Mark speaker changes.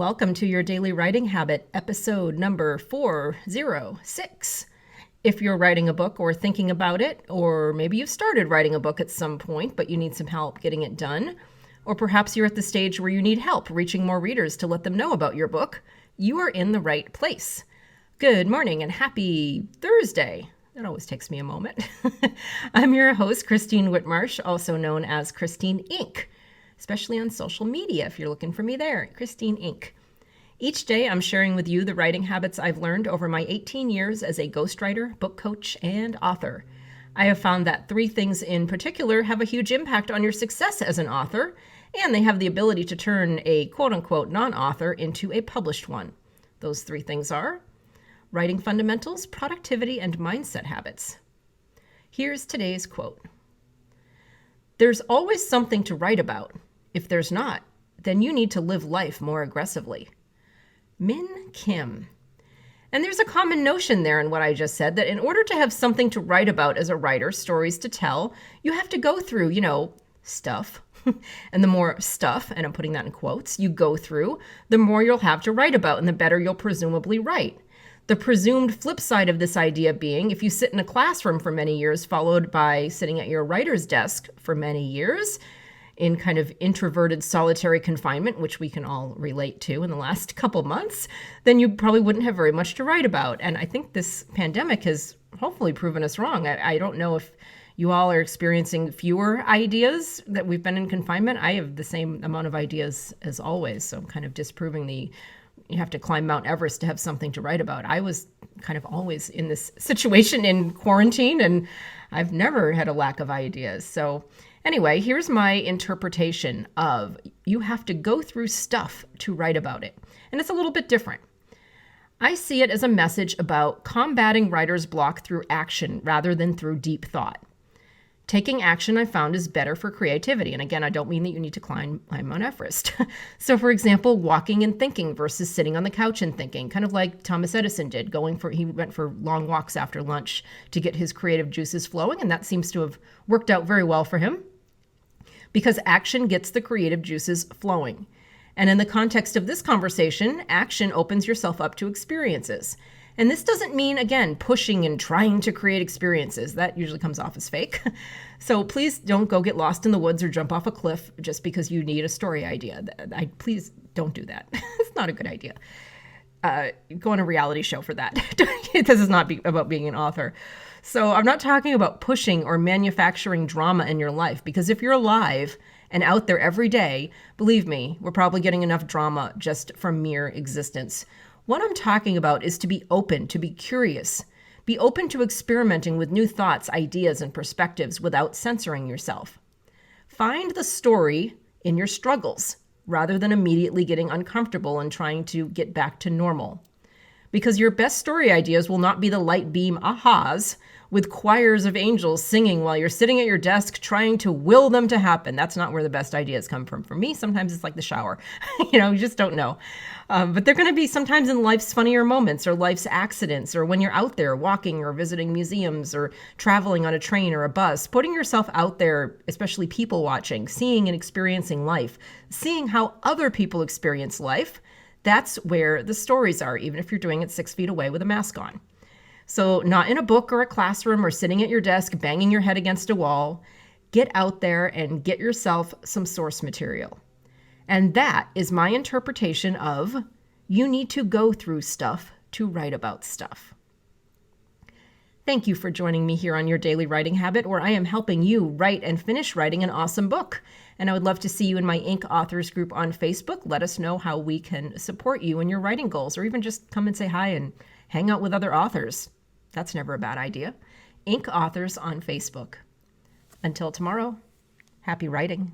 Speaker 1: welcome to your Daily Writing Habit, episode number 406. If you're writing a book or thinking about it, or maybe you've started writing a book at some point, but you need some help getting it done, or perhaps you're at the stage where you need help reaching more readers to let them know about your book, you are in the right place. Good morning and happy Thursday. That always takes me a moment. I'm your host, Christine Whitmarsh, also known as Christine Inc., especially on social media if you're looking for me there, Christine Inc. Each day I'm sharing with you the writing habits I've learned over my 18 years as a ghostwriter, book coach, and author. I have found that 3 things in particular have a huge impact on your success as an author, and they have the ability to turn a quote-unquote non-author into a published one. Those 3 things are writing fundamentals, productivity, and mindset habits. Here's today's quote. There's always something to write about. If there's not, then you need to live life more aggressively. Min Kim. And there's a common notion there in what I just said, that in order to have something to write about as a writer, stories to tell, you have to go through, stuff. And the more stuff, and I'm putting that in quotes, you go through, the more you'll have to write about and the better you'll presumably write. The presumed flip side of this idea being, if you sit in a classroom for many years, followed by sitting at your writer's desk for many years, in kind of introverted solitary confinement, which we can all relate to in the last couple months, then you probably wouldn't have very much to write about. And I think this pandemic has hopefully proven us wrong. I don't know if you all are experiencing fewer ideas that we've been in confinement. I have the same amount of ideas as always, so I'm kind of disproving you have to climb Mount Everest to have something to write about. I was kind of always in this situation in quarantine, and I've never had a lack of ideas. So anyway, here's my interpretation of you have to go through stuff to write about it. And it's a little bit different. I see it as a message about combating writer's block through action rather than through deep thought. Taking action, I found, is better for creativity. And again, I don't mean that you need to climb Mount Everest. So for example, walking and thinking versus sitting on the couch and thinking, kind of like Thomas Edison did. He went for long walks after lunch to get his creative juices flowing. And that seems to have worked out very well for him, because action gets the creative juices flowing. And in the context of this conversation, action opens yourself up to experiences. And this doesn't mean, again, pushing and trying to create experiences. That usually comes off as fake. So please don't go get lost in the woods or jump off a cliff just because you need a story idea. Please don't do that. It's not a good idea. Go on a reality show for that. This is not about being an author. So I'm not talking about pushing or manufacturing drama in your life, because if you're alive and out there every day, believe me, we're probably getting enough drama just from mere existence. What I'm talking about is to be open, to be curious, be open to experimenting with new thoughts, ideas, and perspectives without censoring yourself. Find the story in your struggles rather than immediately getting uncomfortable and trying to get back to normal. Because your best story ideas will not be the light beam ahas with choirs of angels singing while you're sitting at your desk trying to will them to happen. That's not where the best ideas come from. For me, sometimes it's like the shower. You just don't know. But they're going to be sometimes in life's funnier moments or life's accidents, or when you're out there walking or visiting museums or traveling on a train or a bus, putting yourself out there, especially people watching, seeing and experiencing life, seeing how other people experience life. That's where the stories are, even if you're doing it 6 feet away with a mask on. So not in a book or a classroom or sitting at your desk, banging your head against a wall. Get out there and get yourself some source material. And that is my interpretation of you need to go through stuff to write about stuff. Thank you for joining me here on Your Daily Writing Habit, where I am helping you write and finish writing an awesome book. And I would love to see you in my Inc. Authors group on Facebook. Let us know how we can support you in your writing goals, or even just come and say hi and hang out with other authors. That's never a bad idea. Inc. Authors on Facebook. Until tomorrow, happy writing.